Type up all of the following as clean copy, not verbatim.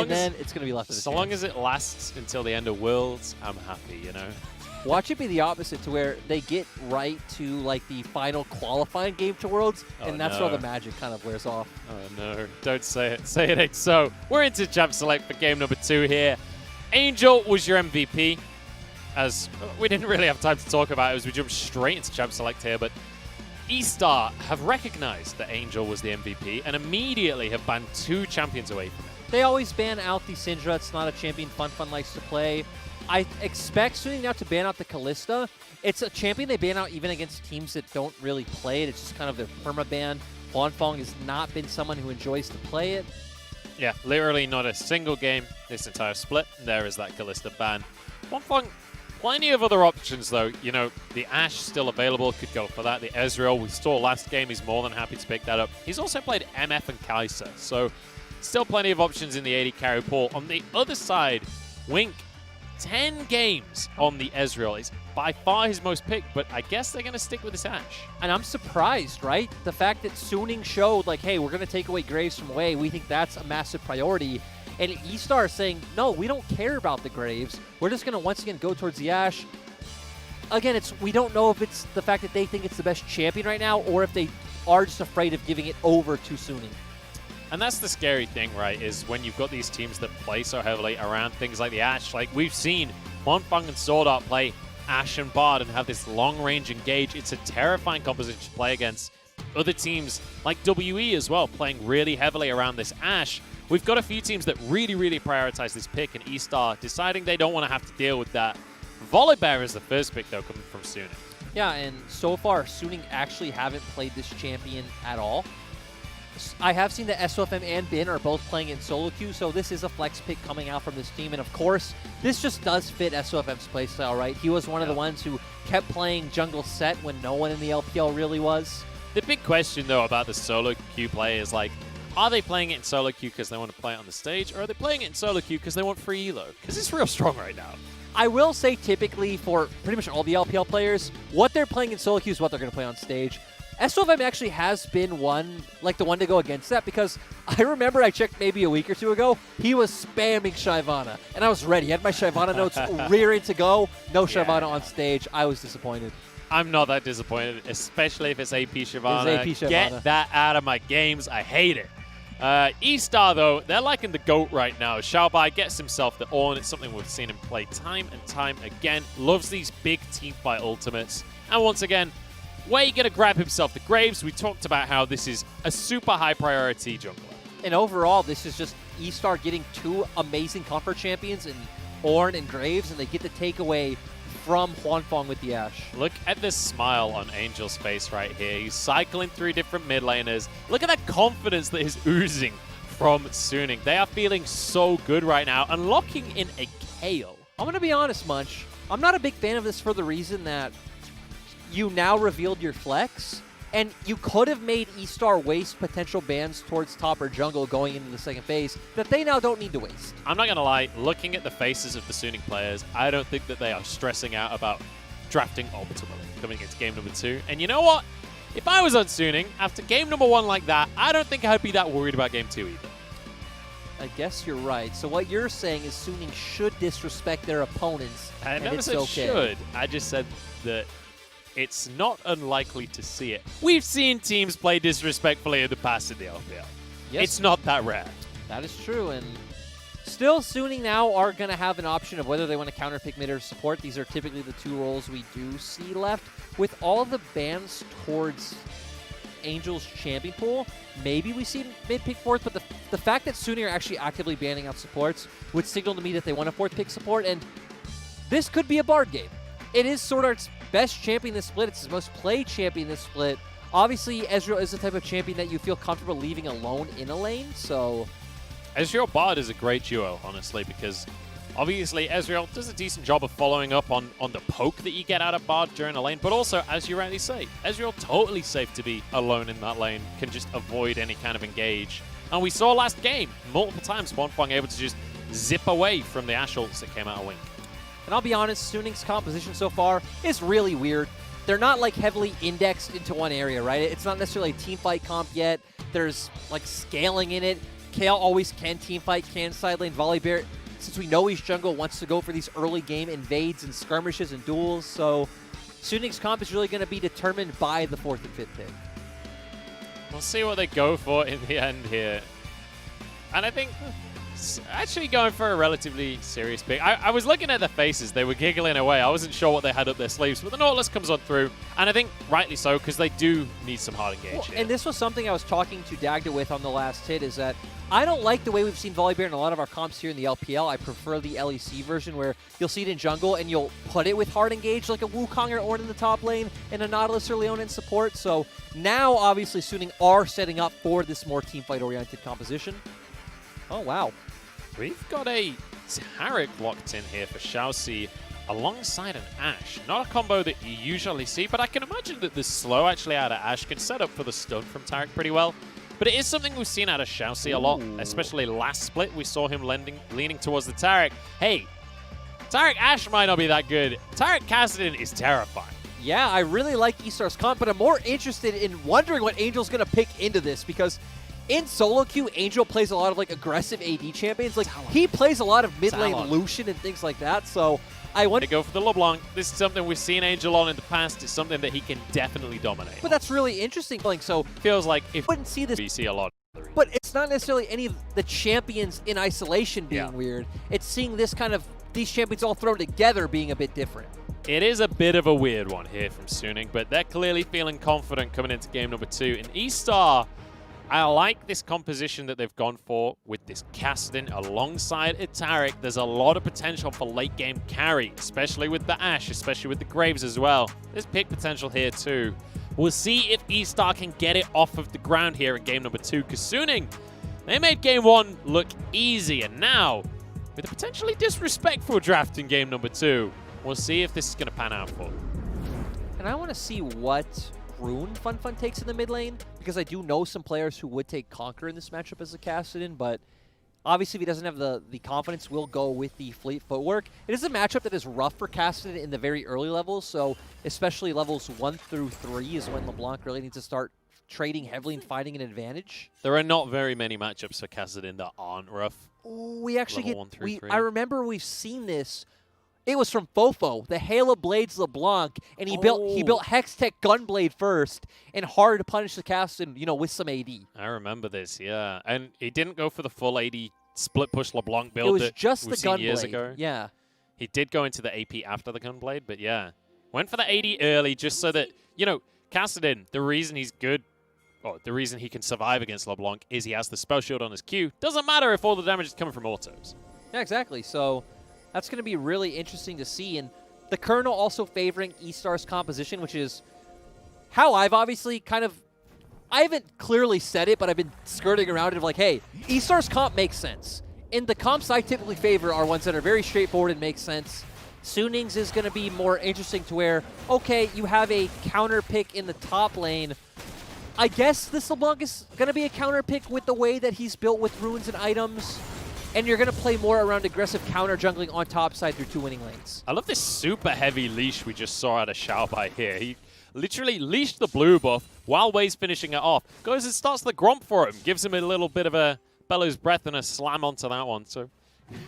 and then it's going to be left to the So chance. long as it lasts until the end of Worlds, I'm happy, you know? Watch it be the opposite, to where they get right to like the final qualifying game to Worlds, and that's where the magic kind of wears off. Oh no, don't say it. Say it ain't so. We're into Champ Select for game number 2 here. Angel was your MVP, as we didn't really have time to talk about it as we jumped straight into Champ Select here, but eStar have recognized that Angel was the MVP and immediately have banned 2 champions away from it. They always ban out the Syndra. It's not a champion Fenfen likes to play. I expect Suning now to ban out the Kalista. It's a champion they ban out even against teams that don't really play it. It's just kind of their perma-ban. Huanfeng has not been someone who enjoys to play it. Yeah, literally not a single game this entire split. There is that Kalista ban. Huanfeng, plenty of other options though. You know, the Ashe still available, could go for that. The Ezreal, we saw last game, he's more than happy to pick that up. He's also played MF and Kai'Sa, so still plenty of options in the 80 carry pool. On the other side, Wink, 10 games on the Ezreal. It's by far his most picked, but I guess they're going to stick with this Ashe. And I'm surprised, right? The fact that Suning showed, like, hey, we're going to take away Graves from away. We think that's a massive priority. And eStar is saying, no, we don't care about the Graves. We're just going to once again go towards the Ashe. Again, we don't know if it's the fact that they think it's the best champion right now or if they are just afraid of giving it over to Suning. And that's the scary thing, right, is when you've got these teams that play so heavily around things like the Ashe. Like, we've seen huanfeng and SwordArt play Ashe and Bard and have this long-range engage. It's a terrifying composition to play against. Other teams, like WE as well, playing really heavily around this Ashe. We've got a few teams that really, really prioritize this pick, and eStar deciding they don't want to have to deal with that. Volibear is the first pick, though, coming from Suning. Yeah, and so far, Suning actually haven't played this champion at all. I have seen that SofM and Bin are both playing in solo queue, so this is a flex pick coming out from this team. And of course, this just does fit SofM's playstyle, right? He was one of the ones who kept playing jungle set when no one in the LPL really was. The big question, though, about the solo queue play is, like, are they playing it in solo queue because they want to play it on the stage, or are they playing it in solo queue because they want free elo? Because it's real strong right now. I will say typically for pretty much all the LPL players, what they're playing in solo queue is what they're going to play on stage. SofM actually has been the one to go against that, because I remember I checked maybe a week or two ago, he was spamming Shyvana, and I was ready. I had my Shyvana notes rearing to go. No Shyvana on stage. I was disappointed. I'm not that disappointed, especially if it's AP Shyvana. It's AP Shyvana. Get that out of my games. I hate it. eStar, though, they're liking the GOAT right now. Xiaobai gets himself the Ornn. It's something we've seen him play time and time again. Loves these big teamfight ultimates. And once again, Wei going to grab himself the Graves. We talked about how this is a super high priority jungler. And overall, this is just eStar getting 2 amazing comfort champions in Ornn and Graves, and they get the takeaway from Huanfeng with the Ashe. Look at this smile on Angel's face right here. He's cycling through different mid laners. Look at that confidence that is oozing from Suning. They are feeling so good right now, and locking in a Kayle. I'm going to be honest, Munch. I'm not a big fan of this for the reason that you now revealed your flex, and you could have made eStar waste potential bans towards top or jungle going into the second phase that they now don't need to waste. I'm not going to lie, looking at the faces of the Suning players, I don't think that they are stressing out about drafting optimally coming into game number 2. And you know what? If I was on Suning, after game number 1 like that, I don't think I'd be that worried about game 2 either. I guess you're right. So what you're saying is Suning should disrespect their opponents, I and never it's said okay. should. I just said that it's not unlikely to see it. We've seen teams play disrespectfully in the past in the LPL. Yes. It's not that rare. That is true, and still Suning now are going to have an option of whether they want to counterpick mid or support. These are typically the 2 roles we do see left. With all the bans towards Angel's champion pool, maybe we see mid pick 4th, but the fact that Suning are actually actively banning out supports would signal to me that they want a 4th pick support, and this could be a Bard game. It is SwordArt's best champion this split. It's his most played champion this split. Obviously, Ezreal is the type of champion that you feel comfortable leaving alone in a lane, so Ezreal Bard is a great duo, honestly, because obviously Ezreal does a decent job of following up on the poke that you get out of Bard during a lane, but also, as you rightly say, Ezreal totally safe to be alone in that lane, can just avoid any kind of engage. And we saw last game, multiple times, huanfeng able to just zip away from the Ashe ults that came out of Wink. And I'll be honest, Suning's composition so far is really weird. They're not like heavily indexed into one area, right? It's not necessarily a team fight comp yet. There's like scaling in it. Kayle always can teamfight, can side lane. Volibear, since we know he's jungle, wants to go for these early game invades and skirmishes and duels. So Sunning's comp is really going to be determined by the 4th and 5th pick. We'll see what they go for in the end here. And I think actually going for a relatively serious pick. I was looking at their faces. They were giggling away. I wasn't sure what they had up their sleeves. But the Nautilus comes on through. And I think rightly so, because they do need some hard engage here. And this was something I was talking to Dagda with on the last hit, is that I don't like the way we've seen Volibear in a lot of our comps here in the LPL. I prefer the LEC version where you'll see it in jungle and you'll put it with hard engage like a Wukong or Ornn in the top lane and a Nautilus or Leon in support. So now, obviously, Suning are setting up for this more teamfight-oriented composition. Oh, wow. We've got a Taric locked in here for Xiaobai alongside an Ashe. Not a combo that you usually see, but I can imagine that the slow actually out of Ashe can set up for the stun from Taric pretty well. But it is something we've seen out of Xiaobai a lot, especially last split. We saw him leaning towards the Taric. Hey, Taric Ashe might not be that good. Taric Kassadin is terrifying. Yeah, I really like eStar's comp, but I'm more interested in wondering what Angel's going to pick into this, because in solo queue, Angel plays a lot of like aggressive AD champions. Like he plays a lot of mid lane Lucian and things like that. So I want to go for the LeBlanc. This is something we've seen Angel on in the past. It's something that he can definitely dominate. But that's really interesting. So feels like if wouldn't see this, we see a lot. But it's not necessarily any of the champions in isolation being weird. It's seeing this kind of these champions all thrown together being a bit different. It is a bit of a weird one here from Suning, but they're clearly feeling confident coming into game number 2. In eStar, I like this composition that they've gone for with this Kassadin alongside a Taric. There's a lot of potential for late game carry, especially with the Ashe, especially with the Graves as well. There's pick potential here too. We'll see if eStar can get it off of the ground here in game number 2, because Suning, they made game 1 look easy, and now with a potentially disrespectful draft in game number 2, we'll see if this is going to pan out for them. And I want to see what Rune Fenfen takes in the mid lane, because I do know some players who would take Conquer in this matchup as a Kassadin, but obviously if he doesn't have the confidence, we'll go with the fleet footwork. It is a matchup that is rough for Kassadin in the very early levels, so especially levels 1 through 3 is when LeBlanc really needs to start trading heavily and finding an advantage. There are not very many matchups for Kassadin that aren't rough. We actually Level 1 through 3. I remember we've seen this. It was from Fofo, the Halo Blades LeBlanc, and he built Hextech Gunblade first, and hard to punish the Kassadin, you know, with some AD. I remember this, yeah. And he didn't go for the full AD split push LeBlanc build. It was just the Gunblade years ago. Yeah. He did go into the AP after the Gunblade, but yeah. Went for the AD early just so that, you know, Kassadin, the reason he's good, or the reason he can survive against LeBlanc is he has the spell shield on his Q. Doesn't matter if all the damage is coming from autos. Yeah, exactly. So that's going to be really interesting to see. And the Colonel also favoring eStar's composition, which is how I've obviously kind of, I haven't clearly said it, but I've been skirting around it of like, hey, eStar's comp makes sense. And the comps I typically favor are ones that are very straightforward and make sense. Suning's is going to be more interesting to where, okay, you have a counter pick in the top lane. I guess this LeBlanc is going to be a counter pick with the way that he's built with runes and items. And you're going to play more around aggressive counter jungling on top side through 2 winning lanes. I love this super heavy leash we just saw out of Xiaobai here. He literally leashed the blue buff while Wei's finishing it off. Goes and starts the Gromp for him. Gives him a little bit of a bellows breath and a slam onto that one. So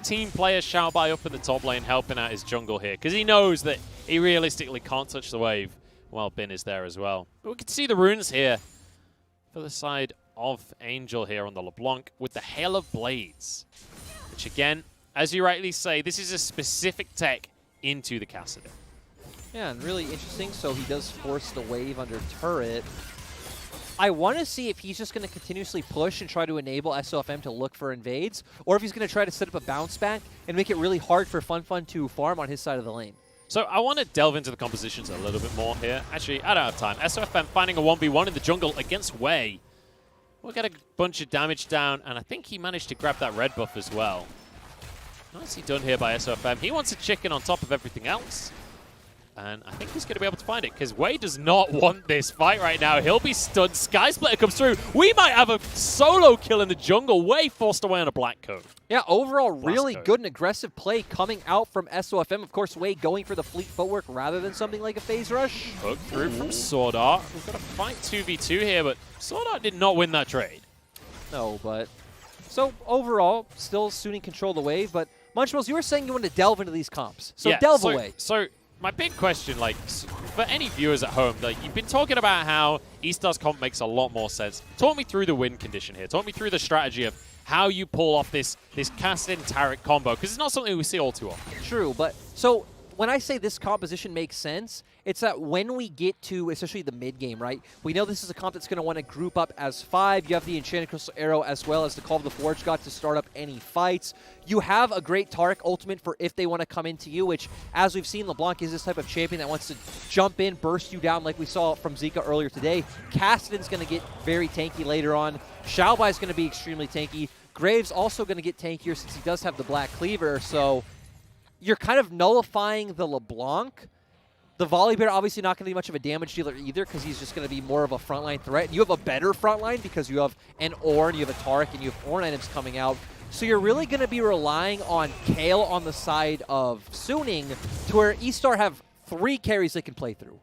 team player Xiaobai up in the top lane helping out his jungle here, because he knows that he realistically can't touch the wave while Bin is there as well. But we can see the runes here for the side of Angel here on the LeBlanc with the Hail of Blades. Which again, as you rightly say, this is a specific tech into the Kassadin. Yeah, and really interesting. So he does force the wave under turret. I want to see if he's just going to continuously push and try to enable SofM to look for invades, or if he's going to try to set up a bounce back and make it really hard for Fenfen to farm on his side of the lane. So I want to delve into the compositions a little bit more here. Actually, I don't have time. SofM finding a 1v1 in the jungle against Wei. We'll get a bunch of damage down, and I think he managed to grab that red buff as well. Nicely done here by SofM. He wants a chicken on top of everything else. And I think he's going to be able to find it, because Wei does not want this fight right now. He'll be stunned. Sky Splitter comes through. We might have a solo kill in the jungle. Wei forced away on a black code. Yeah, overall, really good and aggressive play coming out from SofM. Of course, Wei going for the fleet footwork rather than something like a phase rush. Hook through from SwordArt. We've got a fight 2v2 here, but SwordArt did not win that trade. No, but So overall, still Suning control the wave, but Munchmills, you were saying you wanted to delve into these comps. So yeah, delve away. So my big question, like, for any viewers at home, like, you've been talking about how eStar's comp makes a lot more sense. Talk me through the win condition here. Talk me through the strategy of how you pull off this Kassadin Taric combo, because it's not something we see all too often. True, but so when I say this composition makes sense, it's that when we get to, especially the mid game, right? We know this is a comp that's going to want to group up as 5. You have the Enchanted Crystal Arrow as well as the Call of the Forge God to start up any fights. You have a great Taric ultimate for if they want to come into you, which, as we've seen, LeBlanc is this type of champion that wants to jump in, burst you down like we saw from Zika earlier today. Kassadin's going to get very tanky later on. Xiaobai is going to be extremely tanky. Graves also going to get tankier since he does have the Black Cleaver, so you're kind of nullifying the LeBlanc. The Volibear obviously not going to be much of a damage dealer either because he's just going to be more of a frontline threat. You have a better frontline because you have an Ornn, you have a Taric, and you have Ornn items coming out. So you're really going to be relying on Kayle on the side of Suning to where eStar have 3 carries they can play through.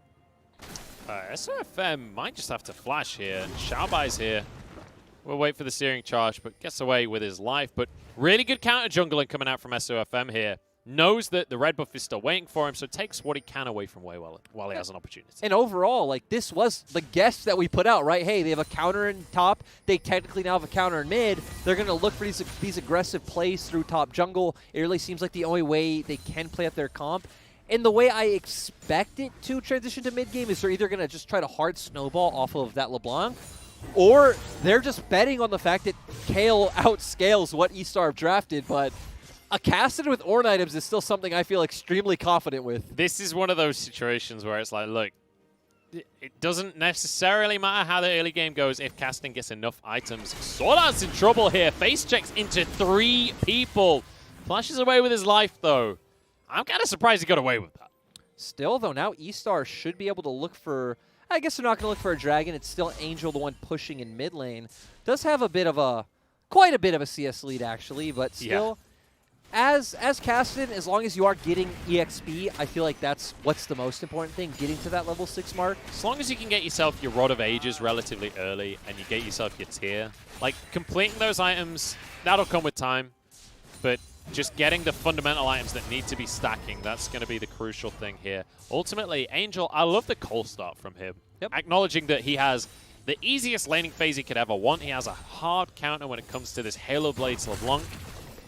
SofM might just have to flash here. Xiaobai's here. We'll wait for the Searing Charge, but gets away with his life. But really good counter jungling coming out from SofM here. Knows that the red buff is still waiting for him, so takes what he can away from Wei while he has an opportunity. And overall, like, this was the guess that we put out, right? Hey, they have a counter in top. They technically now have a counter in mid. They're going to look for these aggressive plays through top jungle. It really seems like the only way they can play up their comp. And the way I expect it to transition to mid game is they're either going to just try to hard snowball off of that LeBlanc, or they're just betting on the fact that Kayle outscales what eStar have drafted, but a Kassadin with Ornn items is still something I feel extremely confident with. This is one of those situations where it's like, look, it doesn't necessarily matter how the early game goes if Kassadin gets enough items. SwordArt's in trouble here. Face checks into 3 people. Flashes away with his life, though. I'm kind of surprised he got away with that. Still, though, now eStar should be able to look for... I guess they're not going to look for a dragon. It's still Angel, the one pushing in mid lane. Does have a bit of a... quite a bit of a CS lead, actually, but still... Yeah. As Kassadin, as long as you are getting EXP, I feel like that's what's the most important thing, getting to that level 6 mark. As long as you can get yourself your Rod of Ages relatively early and you get yourself your tier, like completing those items, that'll come with time, but just getting the fundamental items that need to be stacking, that's going to be the crucial thing here. Ultimately, Angel, I love the cold start from him. Yep. Acknowledging that he has the easiest laning phase he could ever want. He has a hard counter when it comes to this Halo Blades LeBlanc.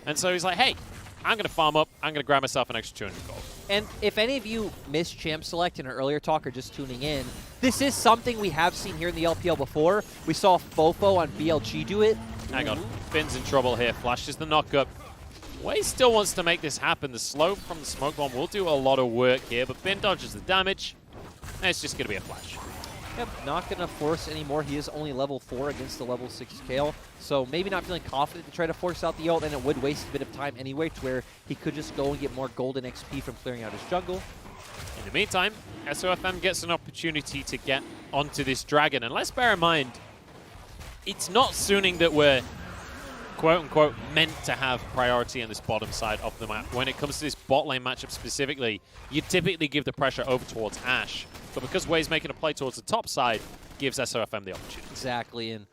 And so he's like, hey, I'm going to farm up. I'm going to grab myself an extra 200 gold. And if any of you missed Champ Select in an earlier talk or just tuning in, this is something we have seen here in the LPL before. We saw Fofo on BLG do it. Hang on. Finn's in trouble here. Flashes the knockup. Wei still wants to make this happen. The slope from the smoke bomb will do a lot of work here, but Finn dodges the damage. And it's just going to be a flash. Yep, not going to force anymore. He is only level 4 against the level 6 Kayle, so maybe not feeling confident to try to force out the ult, and it would waste a bit of time anyway to where he could just go and get more golden XP from clearing out his jungle. In the meantime, SofM gets an opportunity to get onto this dragon, and let's bear in mind, it's not Suning that we're quote-unquote meant to have priority in this bottom side of the map. When it comes to this bot lane matchup specifically, you typically give the pressure over towards Ashe. But because Wei's making a play towards the top side, gives SofM the opportunity. Exactly, and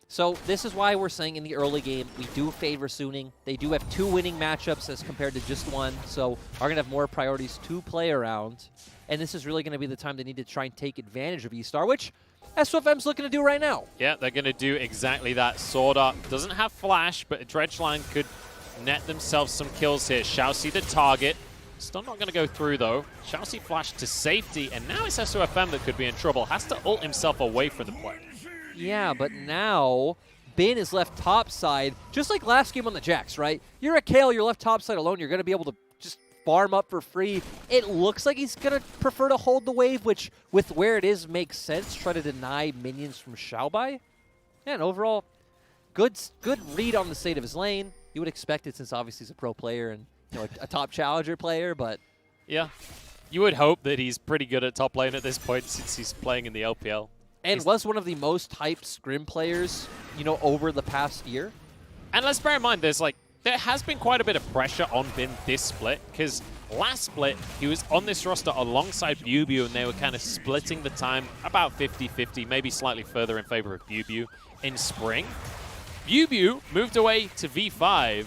so this is why we're saying in the early game, we do favor Suning. They do have 2 winning matchups as compared to just 1, so are going to have more priorities to play around. And this is really going to be the time they need to try and take advantage of eStar, which SofM's looking to do right now. Yeah, they're going to do exactly that. SwordArt doesn't have flash, but a Dredgeline could net themselves some kills here. Xiaobai the target. Still not going to go through, though. Xiaobai flashed to safety, and now it's SofM that could be in trouble. Has to ult himself away from the play. Yeah, but now Bin is left topside, just like last game on the Jax, right? You're a Kayle, you're left topside alone. You're going to be able to just farm up for free. It looks like he's going to prefer to hold the wave, which, with where it is, makes sense. Try to deny minions from Xiaobai. Yeah, and overall, good read on the state of his lane. You would expect it since obviously he's a pro player and a top challenger player, but... Yeah, you would hope that he's pretty good at top lane at this point since he's playing in the LPL. And was one of the most hyped scrim players, over the past year. And let's bear in mind, there has been quite a bit of pressure on Bin this split, because last split, he was on this roster alongside Bubu, and they were kind of splitting the time about 50-50, maybe slightly further in favor of Bubu. In spring, BuBu moved away to V5,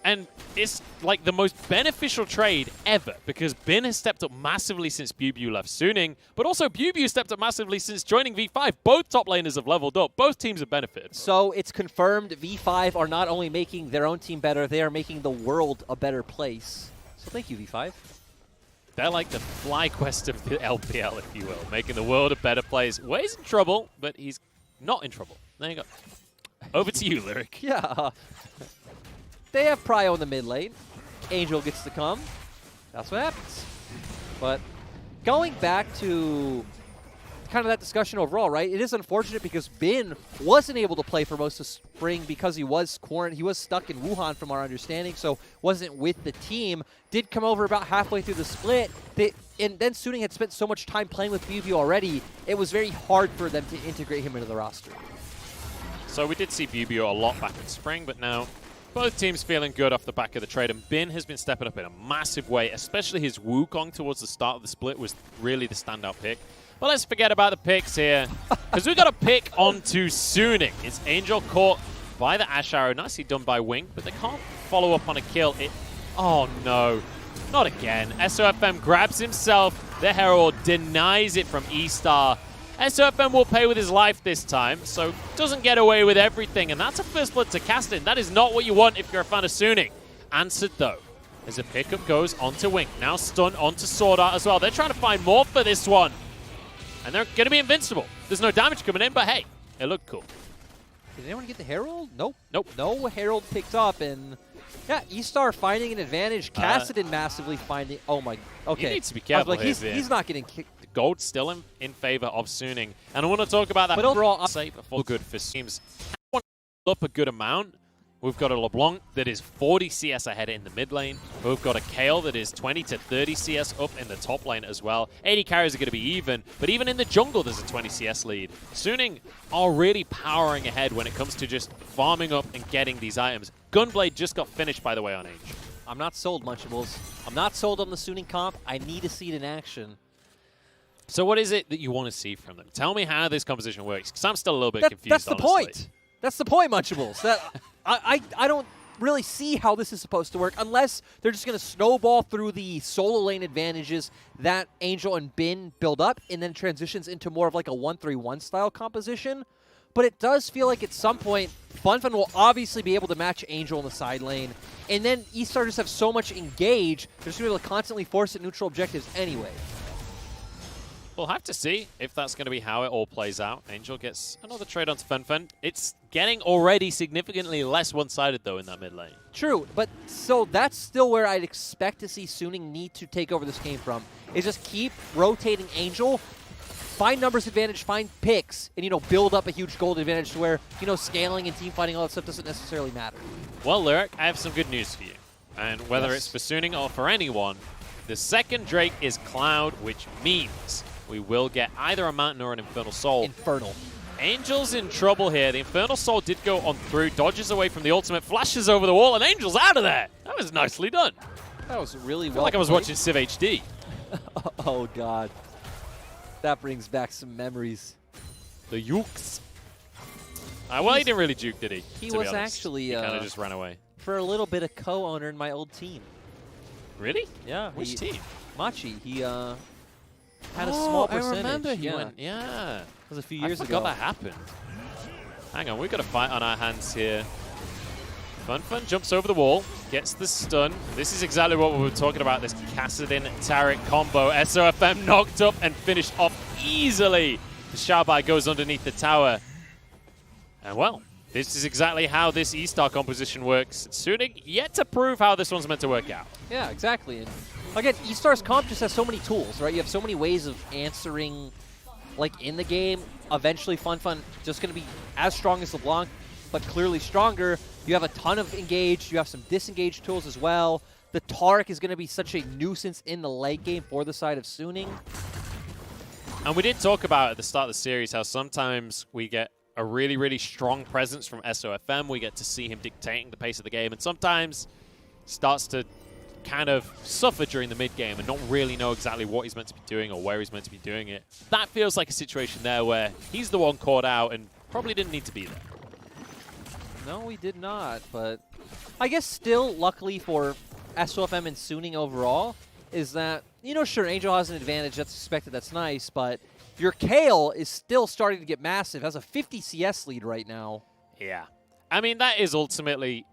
and it's like the most beneficial trade ever because Bin has stepped up massively since BuBu left Suning, but also BuBu stepped up massively since joining V5. Both top laners have leveled up. Both teams have benefited. So it's confirmed V5 are not only making their own team better, they are making the world a better place. So thank you, V5. They're like the FlyQuest of the LPL, if you will, making the world a better place. Way's in trouble, but he's not in trouble. There you go. Over to you, Lyric. Yeah. They have Prio in the mid lane. Angel gets to come. That's what happens. But going back to kind of that discussion overall, right? It is unfortunate because Bin wasn't able to play for most of spring because he was quarantined. He was stuck in Wuhan from our understanding, so wasn't with the team. Did come over about halfway through the split. And then Suning had spent so much time playing with BuBu already, it was very hard for them to integrate him into the roster. So we did see BuBu a lot back in spring, but now both teams feeling good off the back of the trade, and Bin has been stepping up in a massive way, especially his Wukong towards the start of the split was really the standout pick. But let's forget about the picks here, because we've got a pick onto Suning. It's Angel caught by the Ashe arrow. Nicely done by Wing, but they can't follow up on a kill. Oh no, not again. SofM grabs himself. The Herald denies it from eStar. SofM will pay with his life this time, so doesn't get away with everything. And that's a first blood to Kassadin. That is not what you want if you're a fan of Suning. Answered though, as a pickup goes onto Wing. Now stun onto SwordArt as well. They're trying to find more for this one. And they're going to be invincible. There's no damage coming in, but hey, it looked cool. Did anyone get the Herald? Nope. Nope. No Herald picked up, and yeah, eStar finding an advantage. Kassadin massively finding. Oh my. Okay. He needs to be careful. Like, he's not getting kicked. Gold still in favor of Suning. And I want to talk about that. But overall, save for good for teams. Up a good amount. We've got a LeBlanc that is 40 CS ahead in the mid lane. We've got a Kayle that is 20 to 30 CS up in the top lane as well. 80 carries are going to be even, but even in the jungle there's a 20 CS lead. Suning are really powering ahead when it comes to just farming up and getting these items. Gunblade just got finished, by the way, on Age. I'm not sold, Munchables. I'm not sold on the Suning comp. I need to see it in action. So what is it that you want to see from them? Tell me how this composition works, because I'm still a little bit confused, That's the point. That's the point, Munchables. That I don't really see how this is supposed to work unless they're just going to snowball through the solo lane advantages that Angel and Bin build up and then transitions into more of like a 1-3-1 style composition. But it does feel like at some point, Fenfen will obviously be able to match Angel in the side lane. And then eStar just have so much engage, they're just going to be able to constantly force at neutral objectives anyway. We'll have to see if that's going to be how it all plays out. Angel gets another trade onto Fenfen. It's getting already significantly less one-sided, though, in that mid lane. True, but so that's still where I'd expect to see Suning need to take over this game from, is just keep rotating Angel, find numbers advantage, find picks, and, build up a huge gold advantage to where, scaling and team fighting, all that stuff doesn't necessarily matter. Well, Lyric, I have some good news for you. And whether it's for Suning or for anyone, the second Drake is Cloud, which means we will get either a Mountain or an Infernal Soul. Infernal. Angel's in trouble here. The Infernal Soul did go on through, dodges away from the ultimate, flashes over the wall, and Angel's out of there. That was nicely done. That was really well I feel like I was played. watching Civ HD. Oh, God. That brings back some memories. The Yukes. Well, he didn't really juke, did he? He to be was honest. actually... He kind of just ran away. For a little bit, a co-owner in my old team. Really? Yeah. Which team? Machi. He had a small percentage. I remember he yeah. went, yeah. It was a few years I ago. forgot that happened. Hang on, we've got a fight on our hands here. Fenfen jumps over the wall, gets the stun. This is exactly what we were talking about, this Kassadin Taric combo. SofM knocked up and finished off easily. The Xiaobai goes underneath the tower. And well, this is exactly how this eStar composition works. Suning yet to prove how this one's meant to work out. Yeah, exactly. And again, eStar's comp just has so many tools, right? You have so many ways of answering, like, in the game. Eventually, Fenfen just going to be as strong as LeBlanc, but clearly stronger. You have a ton of engaged. You have some disengaged tools as well. The Taric is going to be such a nuisance in the late game for the side of Suning. And we did talk about at the start of the series how sometimes we get a really, really strong presence from SofM. We get to see him dictating the pace of the game, and sometimes starts to kind of suffer during the mid-game and not really know exactly what he's meant to be doing or where he's meant to be doing it. That feels like a situation there where he's the one caught out and probably didn't need to be there. No, we did not, but I guess still, luckily for SofM and Suning overall, is that, you know, sure, Angel has an advantage, that's expected, that's nice, but your Kayle is still starting to get massive, has a 50 CS lead right now. Yeah. I mean, that is ultimately,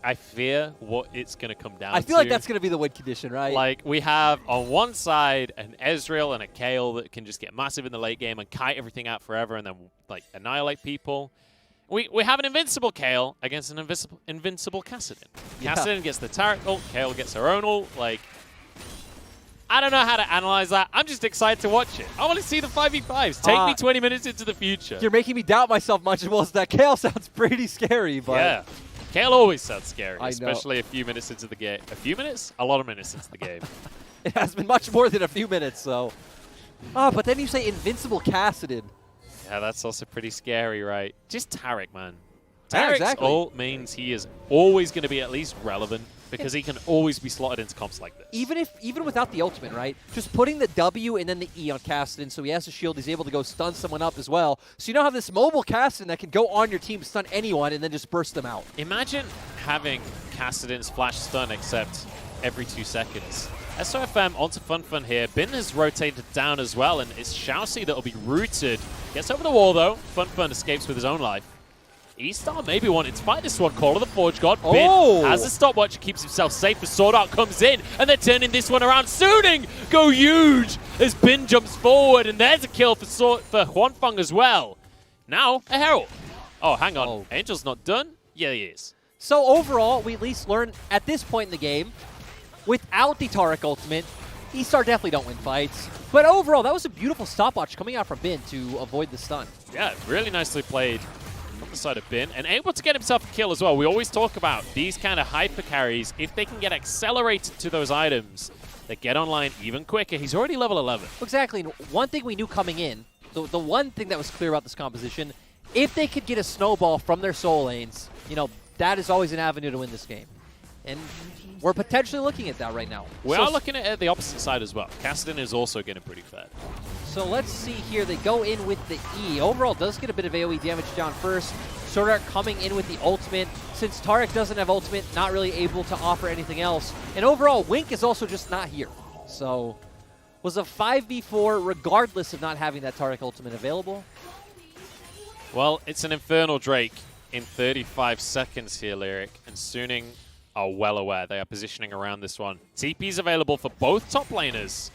I fear what it's going to come down to. I feel like that's going to be the win condition, right? Like, we have on one side an Ezreal and a Kayle that can just get massive in the late game and kite everything out forever and then, like, annihilate people. We have an invincible Kayle against an invincible Kassadin. Yeah. Kassadin gets the Taric ult, Kayle gets her own ult. Like, I don't know how to analyze that. I'm just excited to watch it. I want to see the 5v5s. Take me 20 minutes into the future. You're making me doubt myself much as well as that Kayle sounds pretty scary, but... Yeah. Kayle always sounds scary, I especially a few minutes into the game. A few minutes? A lot of minutes into the game. It has been much more than a few minutes, so... Oh, but then you say invincible Kassadin. Yeah, that's also pretty scary, right? Just Taric, man. Yeah, Taric's exactly. ult means he is always going to be at least relevant because he can always be slotted into comps like this. Even without the ultimate, right? Just putting the W and then the E on Kassadin, so he has a shield, he's able to go stun someone up as well. So you now have this mobile Kassadin that can go on your team, stun anyone, and then just burst them out. Imagine having Kassadin's flash stun except every 2 seconds. SofM onto Fenfen here. Bin has rotated down as well, and it's Xiaobai that will be rooted. Gets over the wall, though. Fenfen escapes with his own life. eStar maybe wanted to fight this one. Call of the Forge God. Bin as a stopwatch keeps himself safe as SwordArt comes in, and they're turning this one around. Suning go huge as Bin jumps forward, and there's a kill for huanfeng as well. Now, a Herald. Oh, hang on. Oh. Angel's not done? Yeah, he is. So overall, we at least learn at this point in the game, without the Taric ultimate, eStar definitely don't win fights. But overall, that was a beautiful stopwatch coming out from Bin to avoid the stun. Yeah, really nicely played from the side of Bin, and able to get himself a kill as well. We always talk about these kind of hyper carries. If they can get accelerated to those items, they get online even quicker. He's already level 11. Exactly. And one thing we knew coming in, the one thing that was clear about this composition, if they could get a snowball from their soul lanes, you know, that is always an avenue to win this game. And we're potentially looking at that right now. We are looking at the opposite side as well. Kassadin is also getting pretty fed. So let's see here. They go in with the E. Overall, does get a bit of AoE damage down first. SwordArt coming in with the ultimate. Since Taric doesn't have ultimate, not really able to offer anything else. And overall, Wink is also just not here. So was a 5v4 regardless of not having that Taric ultimate available. Well, it's an Infernal Drake in 35 seconds here, Lyric, and Suning are well aware. They are positioning around this one. TP's available for both top laners.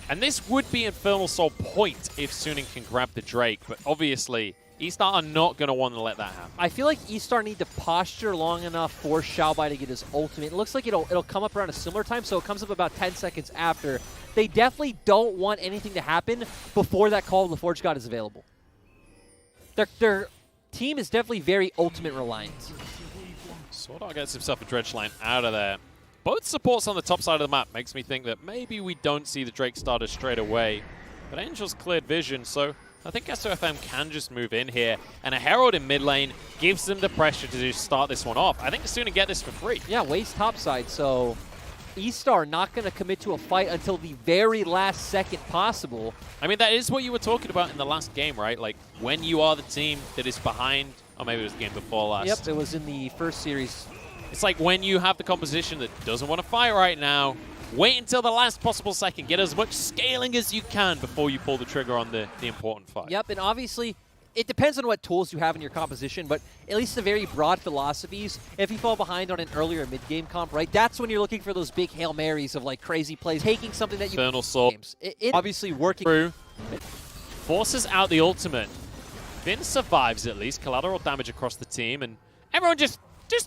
And this would be Infernal Soul point if Suning can grab the Drake, but obviously eStar are not going to want to let that happen. I feel like eStar need to posture long enough for Xiaobai to get his ultimate. It looks like it'll come up around a similar time, so it comes up about 10 seconds after. They definitely don't want anything to happen before that Call of the Forge God is available. Their team is definitely very ultimate reliant. SwordArt gets himself a Dredge line out of there. Both supports on the top side of the map makes me think that maybe we don't see the Drake starter straight away. But Angel's cleared vision, so I think SofM can just move in here. And a Herald in mid lane gives them the pressure to just start this one off. I think it's soon to get this for free. Yeah, waste topside, so eStar not going to commit to a fight until the very last second possible. I mean, that is what you were talking about in the last game, right? Like, when you are the team that is behind, or maybe it was the game before last. Yep, it was in the first series. It's like when you have the composition that doesn't want to fight right now, wait until the last possible second, get as much scaling as you can before you pull the trigger on the important fight. Yep, and obviously, it depends on what tools you have in your composition, but at least the very broad philosophies, if you fall behind on an earlier mid-game comp, right, that's when you're looking for those big Hail Marys of like crazy plays, taking something that you... Infernal Soul. It obviously working through. Forces out the ultimate. Finn survives at least, collateral damage across the team, and everyone just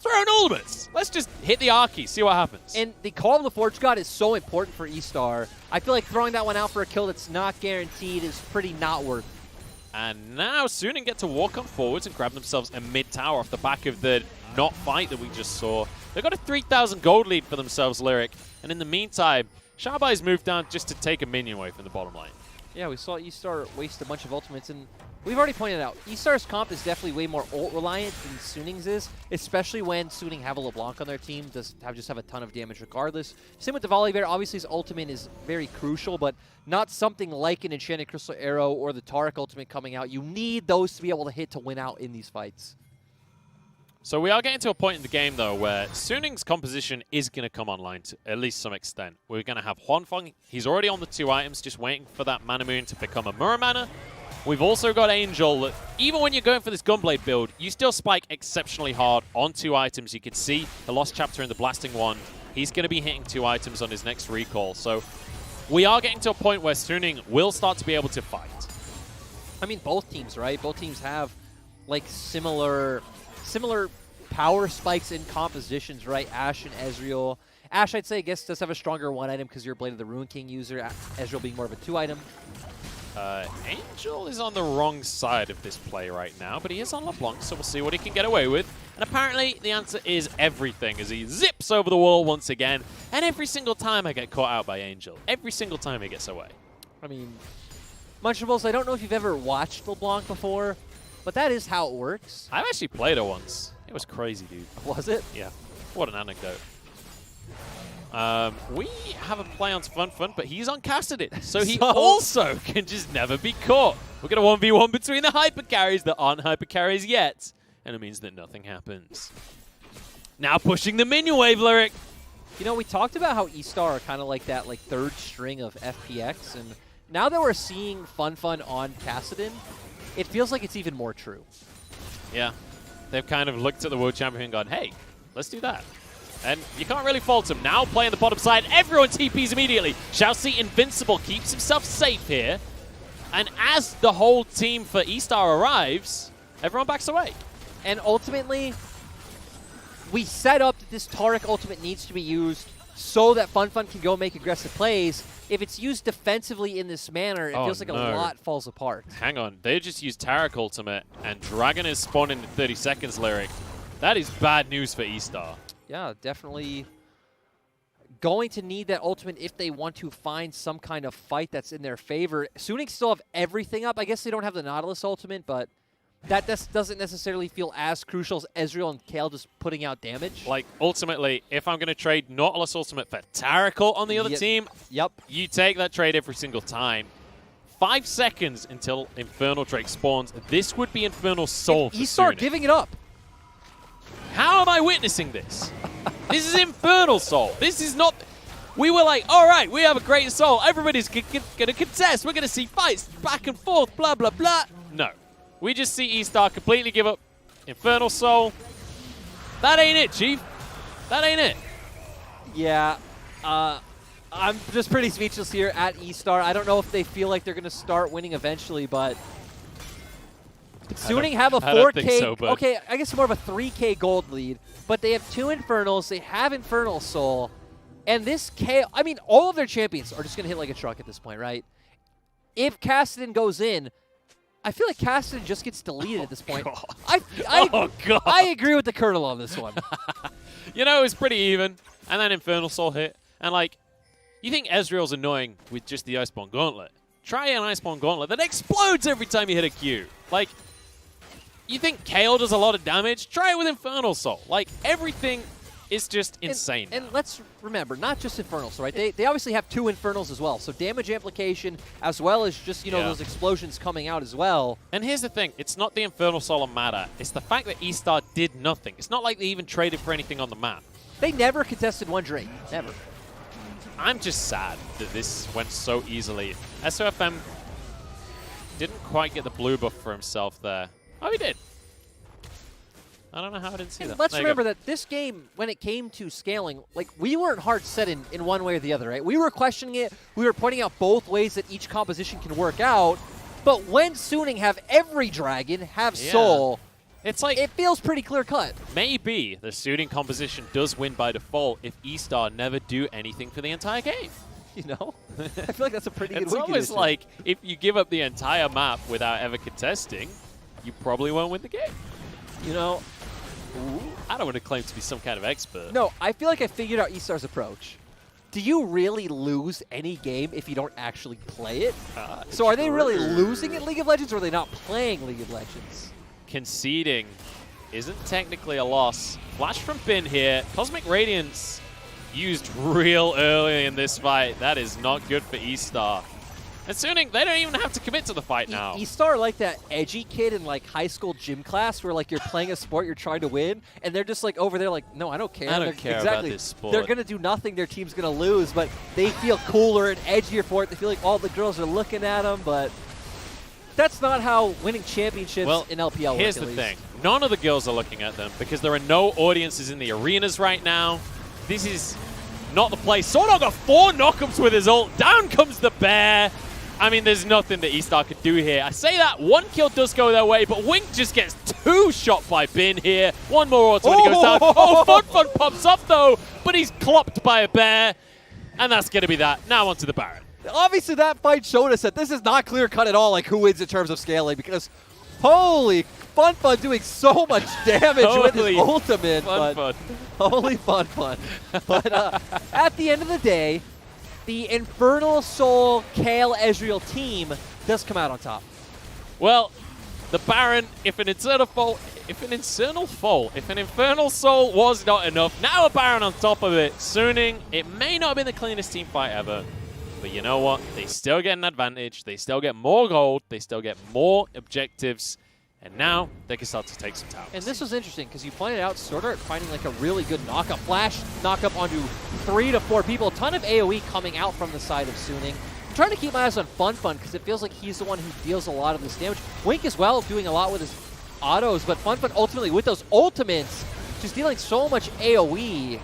throwing ultimates. Let's just hit the Archie, see what happens. And the Call of the Forge God is so important for eStar. I feel like throwing that one out for a kill that's not guaranteed is pretty not worth it. And now Suning get to walk on forwards and grab themselves a mid-tower off the back of the not fight that we just saw. They've got a 3,000 gold lead for themselves, Lyric. And in the meantime, Xiaobai's moved down just to take a minion away from the bottom lane. Yeah, we saw eStar waste a bunch of ultimates, and we've already pointed out, eStar's comp is definitely way more ult-reliant than Suning's is, especially when Suning have a LeBlanc on their team, just have a ton of damage regardless. Same with the Volibear, obviously his ultimate is very crucial, but not something like an Enchanted Crystal Arrow or the Taric ultimate coming out. You need those to be able to hit to win out in these fights. So we are getting to a point in the game, though, where Suning's composition is going to come online to at least some extent. We're going to have Huanfeng. He's already on the 2 items, just waiting for that Mana Moon to become a Muramana. We've also got Angel. That even when you're going for this Gunblade build, you still spike exceptionally hard on 2 items. You can see the Lost Chapter and the Blasting Wand. He's going to be hitting 2 items on his next recall. So we are getting to a point where Suning will start to be able to fight. I mean, both teams, right? Both teams have like similar power spikes in compositions, right? Ashe and Ezreal. Ashe, I'd say, I guess, does have a stronger 1 item because you're a Blade of the Ruin King user. Ezreal being more of a 2 item. Angel is on the wrong side of this play right now, but he is on LeBlanc, so we'll see what he can get away with. And apparently, the answer is everything, as he zips over the wall once again. And every single time I get caught out by Angel. Every single time he gets away. I mean, Munchables, I don't know if you've ever watched LeBlanc before, but that is how it works. I've actually played it once. It was crazy, dude. Was it? Yeah. What an anecdote. We have a play on Fenfen, but he's on Kassadin, so he also can just never be caught. We're going to 1v1 between the hyper carries that aren't hyper carries yet, and it means that nothing happens. Now pushing the minion wave, Lyric. You know, we talked about how eStar are kind of like that third string of FPX, and now that we're seeing Fenfen on Kassadin, it feels like it's even more true. Yeah. They've kind of looked at the world champion and gone, hey, let's do that. And you can't really fault him. Now playing the bottom side, everyone TPs immediately. Xiaobai invincible, keeps himself safe here. And as the whole team for eStar arrives, everyone backs away. And ultimately, we set up that this Taric ultimate needs to be used so that Fenfen can go make aggressive plays. If it's used defensively in this manner, it feels like a lot falls apart. Hang on, they just used Taric ultimate, and Dragon is spawning in 30 seconds, Lyric. That is bad news for eStar. Yeah, definitely going to need that ultimate if they want to find some kind of fight that's in their favor. Suning still have everything up. I guess they don't have the Nautilus ultimate, but that doesn't necessarily feel as crucial as Ezreal and Kayle just putting out damage. Like, ultimately, if I'm going to trade Nautilus ultimate for Taric on the other team, you take that trade every single time. 5 seconds until Infernal Drake spawns. This would be Infernal Soul for eStar Suning. giving it up. How am I witnessing this? This is Infernal Soul. This is not... We were like, all right, we have a great soul. Everybody's going to contest. We're going to see fights back and forth, blah, blah, blah. No. We just see eStar completely give up Infernal Soul. That ain't it, Chief. That ain't it. Yeah. I'm just pretty speechless here at eStar. I don't know if they feel like they're going to start winning eventually, but... Suning have a 4K, I don't think so, but okay, I guess more of a 3K gold lead, but they have 2 Infernals, they have Infernal Soul, and this I mean, all of their champions are just going to hit like a truck at this point, right? If Kassadin goes in, I feel like Kassadin just gets deleted at this point. I agree with the Colonel on this one. You know, it was pretty even, and then Infernal Soul hit, and like, you think Ezreal's annoying with just the Iceborne Gauntlet. Try an Iceborne Gauntlet that explodes every time you hit a Q. Like, you think Kayle does a lot of damage? Try it with Infernal Soul. Like, everything is just insane. And let's remember, not just Infernal Soul, right? They obviously have 2 Infernals as well. So damage amplification as well as just, you know, those explosions coming out as well. And here's the thing. It's not the Infernal Soul on matter. It's the fact that eStar did nothing. It's not like they even traded for anything on the map. They never contested 1 Drake. Never. I'm just sad that this went so easily. SofM didn't quite get the blue buff for himself there. Oh, he did. I don't know how I didn't see that. Let's remember that this game, when it came to scaling, like, we weren't hard set in one way or the other, right? We were questioning it. We were pointing out both ways that each composition can work out. But when Suning have every dragon, have soul, it's like it feels pretty clear-cut. Maybe the Suning composition does win by default if eStar never do anything for the entire game. You know? I feel like that's a pretty good It's almost like if you give up the entire map without ever contesting, you probably won't win the game. You know, I don't want to claim to be some kind of expert. No, I feel like I figured out eStar's approach. Do you really lose any game if you don't actually play it? So are they really losing at League of Legends, or are they not playing League of Legends? Conceding isn't technically a loss. Flash from Bin here. Cosmic Radiance used real early in this fight. That is not good for eStar. And Suning, they don't even have to commit to the fight now. eStar like that edgy kid in like high school gym class where like you're playing a sport, you're trying to win, and they're just like over there like, no, I don't care. I don't care about this sport. They're going to do nothing, their team's going to lose, but they feel cooler and edgier for it. They feel like all the girls are looking at them, but that's not how winning championships in LPL work. Here's the thing. None of the girls are looking at them because there are no audiences in the arenas right now. This is not the place. SwordArt got 4 knockups with his ult. Down comes the bear. I mean, there's nothing that eStar could do here. I say that, 1 kill does go their way, but Wink just gets 2 shot by Bin here. 1 more auto when he goes down. Oh, Fenfen pops up though, but he's clopped by a bear. And that's going to be that. Now onto the Baron. Obviously, that fight showed us that this is not clear-cut at all, like who wins in terms of scaling, because holy Fenfen doing so much damage with his ultimate. Holy Fenfen. But at the end of the day, the Infernal Soul Kayle Ezreal team does come out on top. Well, the Baron, if an Infernal Soul was not enough, now a Baron on top of it. Suning, it may not have been the cleanest team fight ever, but you know what? They still get an advantage. They still get more gold. They still get more objectives. And now they can start to take some towers. And this was interesting because you pointed out SwordArt finding like a really good knockup. Flash knockup onto 3 to 4 people. A ton of AoE coming out from the side of Suning. I'm trying to keep my eyes on Fenfen because it feels like he's the one who deals a lot of this damage. Wink as well, doing a lot with his autos, but Fenfen ultimately with those ultimates, just dealing so much AoE.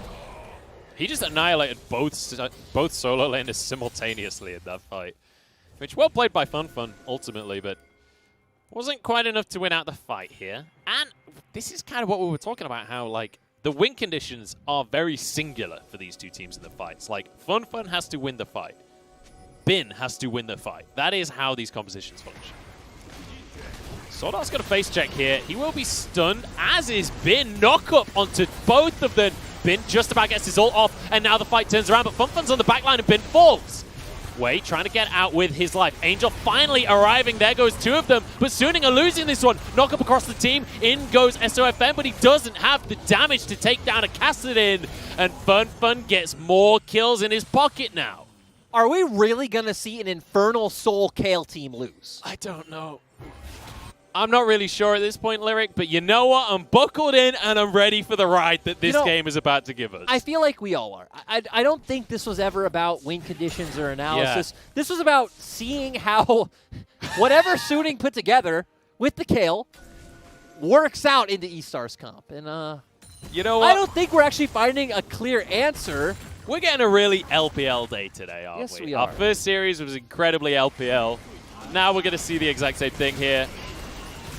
He just annihilated both solo laners simultaneously in that fight. Which, well played by Fenfen ultimately, but wasn't quite enough to win out the fight here. And this is kind of what we were talking about, how like the win conditions are very singular for these two teams in the fights. Like Fenfen has to win the fight. Bin has to win the fight. That is how these compositions function. SwordArt's got a face check here. He will be stunned, as is Bin. Knock up onto both of them. Bin just about gets his ult off, and now the fight turns around, but Fenfen's on the back line and Bin falls. Wei trying to get out with his life. Angel finally arriving. There goes 2 of them, but Suning are losing this one. Knock up across the team. In goes SofM, but he doesn't have the damage to take down a Kassadin, and Fenfen gets more kills in his pocket now. Are we really going to see an Infernal Soul Kayle team lose? I don't know. I'm not really sure at this point, Lyric, but you know what? I'm buckled in and I'm ready for the ride that this game is about to give us. I feel like we all are. I don't think this was ever about win conditions or analysis. Yeah. This was about seeing how whatever Suning put together with the Kayle works out into eStar's comp. And you know what? I don't think we're actually finding a clear answer. We're getting a really LPL day today, aren't we? Yes, we are. Our first series was incredibly LPL. Now we're going to see the exact same thing here.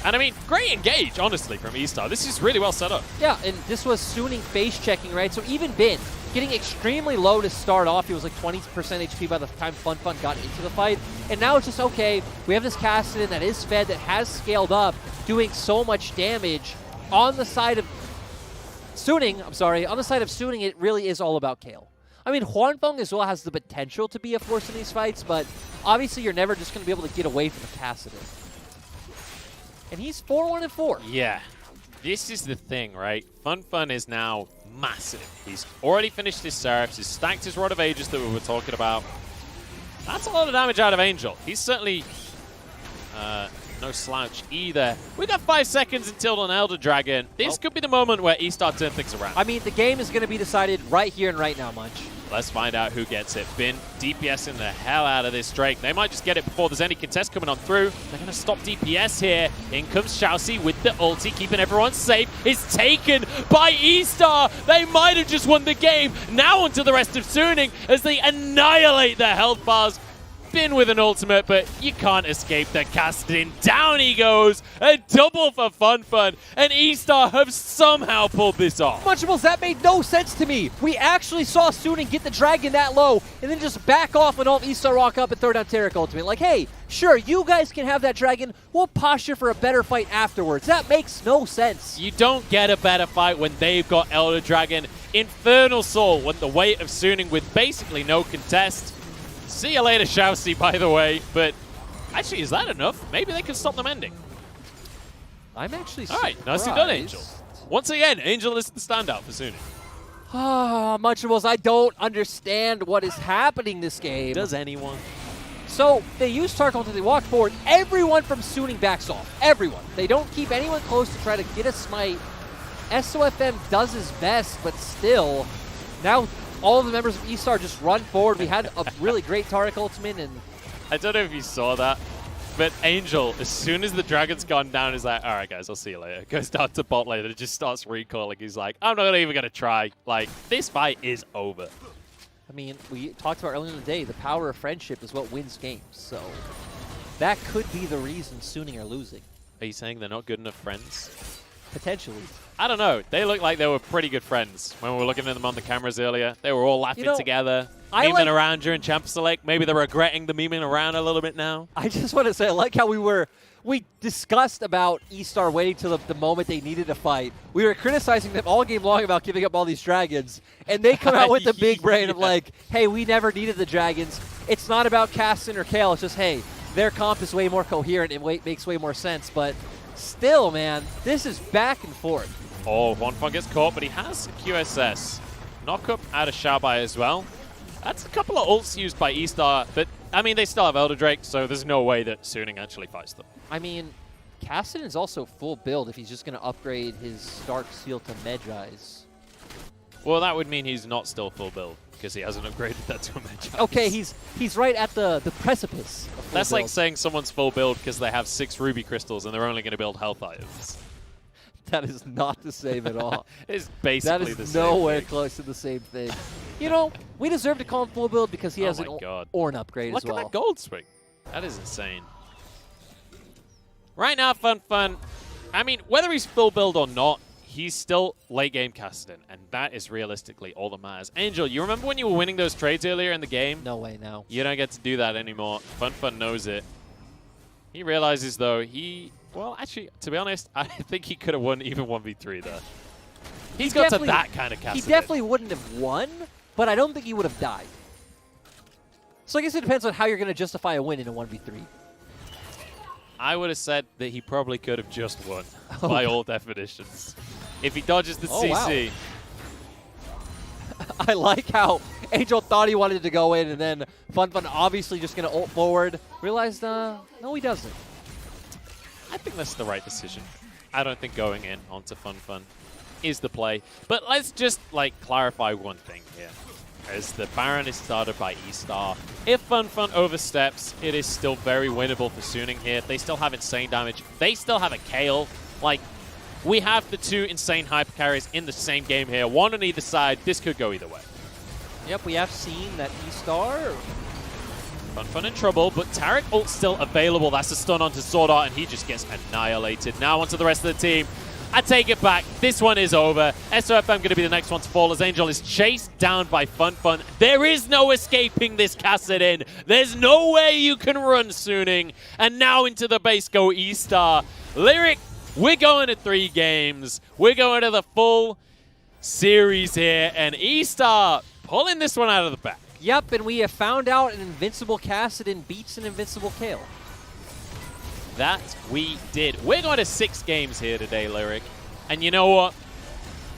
And I mean, great engage, honestly, from eStar. This is really well set up. Yeah, and this was Suning face checking, right? So even Bin getting extremely low to start off. He was like 20% HP by the time Fenfen got into the fight. And now it's just, okay, we have this Kassadin that is fed, that has scaled up, doing so much damage. On the side of Suning, it really is all about Kayle. I mean, huanfeng as well has the potential to be a force in these fights, but obviously you're never just going to be able to get away from the Kassadin. And he's 4-1-4. Yeah. This is the thing, right? Fenfen is now massive. He's already finished his Seraphs. He's stacked his Rod of Ages that we were talking about. That's a lot of damage out of Angel. He's certainly no slouch either. We got 5 seconds until an Elder Dragon. This could be the moment where eStar turn things around. I mean, the game is going to be decided right here and right now, Munch. Let's find out who gets it. Bin DPSing the hell out of this Drake. They might just get it before there's any contest coming on through. They're going to stop DPS here. In comes Xiaobai with the ulti, keeping everyone safe. It's taken by eStar. They might have just won the game. Now onto the rest of Suning as they annihilate their health bars. Bin with an ultimate, but you can't escape the Kassadin. Down he goes. A double for Fenfen, and eStar have somehow pulled this off. Munchables, that made no sense to me. We actually saw Suning get the dragon that low, and then just back off when all of eStar rock up and throw down Taric ultimate. Like, hey, sure, you guys can have that dragon. We'll posture for a better fight afterwards. That makes no sense. You don't get a better fight when they've got Elder Dragon. Infernal Soul went the weight of Suning with basically no contest. See you later, Xiaobai, by the way. But actually, is that enough? Maybe they can stop them ending. I'm actually surprised. All right, nicely done, Angel. Once again, Angel is the standout for Suning. Ah, Munchables, I don't understand what is happening this game. Does anyone? So they use Taric until they walk forward. Everyone from Suning backs off. Everyone. They don't keep anyone close to try to get a smite. SofM does his best, but still, now all of the members of eStar just run forward. We had a really great Taric ultimate, and I don't know if you saw that, but Angel, as soon as the dragon's gone down, is like, all right, guys, I'll see you later. Goes down to bot lane and just starts recalling. He's like, I'm not even going to try. Like, this fight is over. I mean, we talked about earlier in the day, the power of friendship is what wins games. So that could be the reason Suning are losing. Are you saying they're not good enough friends? Potentially. I don't know. They look like they were pretty good friends when we were looking at them on the cameras earlier. They were all laughing together, memeing around during Champ Select. Maybe they're regretting the memeing around a little bit now. I just want to say, I like how we discussed about eStar waiting till the moment they needed to fight. We were criticizing them all game long about giving up all these dragons, and they come out with the big brain of like, hey, we never needed the dragons. It's not about Kassadin or Kayle. It's just, hey, their comp is way more coherent and makes way more sense. But still, man, this is back and forth. Oh, huanfeng gets caught, but he has QSS. Knock up out of Xiaobai as well. That's a couple of ults used by eStar, but I mean, they still have Elder Drake, so there's no way that Suning actually fights them. I mean, Kassadin is also full build if he's just going to upgrade his Dark Seal to Medjai's. Well, that would mean he's not still full build, because he hasn't upgraded that to a Medjai's. Okay, he's right at the precipice of full That's build. like saying someone's full build because they have 6 ruby crystals and they're only going to build health items. That is not the same at all. It's basically the same. That is nowhere close to the same thing. You know, we deserve to call him full build because he has an Ornn upgrade as well. Look at that gold swing. That is insane. Right now, Fenfen, I mean, whether he's full build or not, he's still late game Kassadin, and that is realistically all that matters. Angel, you remember when you were winning those trades earlier in the game? No way now. You don't get to do that anymore. Fenfen knows it. He realizes, though, well, actually, to be honest, I think he could have won even 1v3 there. He's got to that kind of Kassadin. He definitely wouldn't have won, but I don't think he would have died. So I guess it depends on how you're going to justify a win in a 1v3. I would have said that he probably could have just won by all definitions. If he dodges the CC. Wow. I like how Angel thought he wanted to go in, and then Fenfen obviously just going to ult forward. Realized, no, he doesn't. I think that's the right decision. I don't think going in onto Fenfen is the play. But let's just clarify one thing here. As the Baron is started by eStar, if Fenfen oversteps, it is still very winnable for Suning here. They still have insane damage. They still have a Kayle. We have the 2 insane hyper carries in the same game here. One on either side. This could go either way. Yep, we have seen that eStar. Fenfen in trouble, but Taric ult's still available. That's a stun onto SwordArt, and he just gets annihilated. Now onto the rest of the team. I take it back. This one is over. SofM going to be the next one to fall as Angel is chased down by Fenfen. There is no escaping this Kassadin. There's no way you can run Suning. And now into the base go eStar. Lyric, we're going to 3 games. We're going to the full series here. And eStar pulling this one out of the back. Yep, and we have found out an invincible Kassadin beats an invincible Kayle. That we did. We're going to 6 games here today, Lyric. And you know what?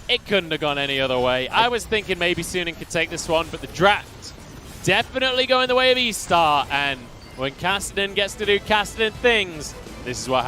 It couldn't have gone any other way. I was thinking maybe Suning could take this one, but the draft definitely going the way of eStar. And when Kassadin gets to do Kassadin things, this is what happens.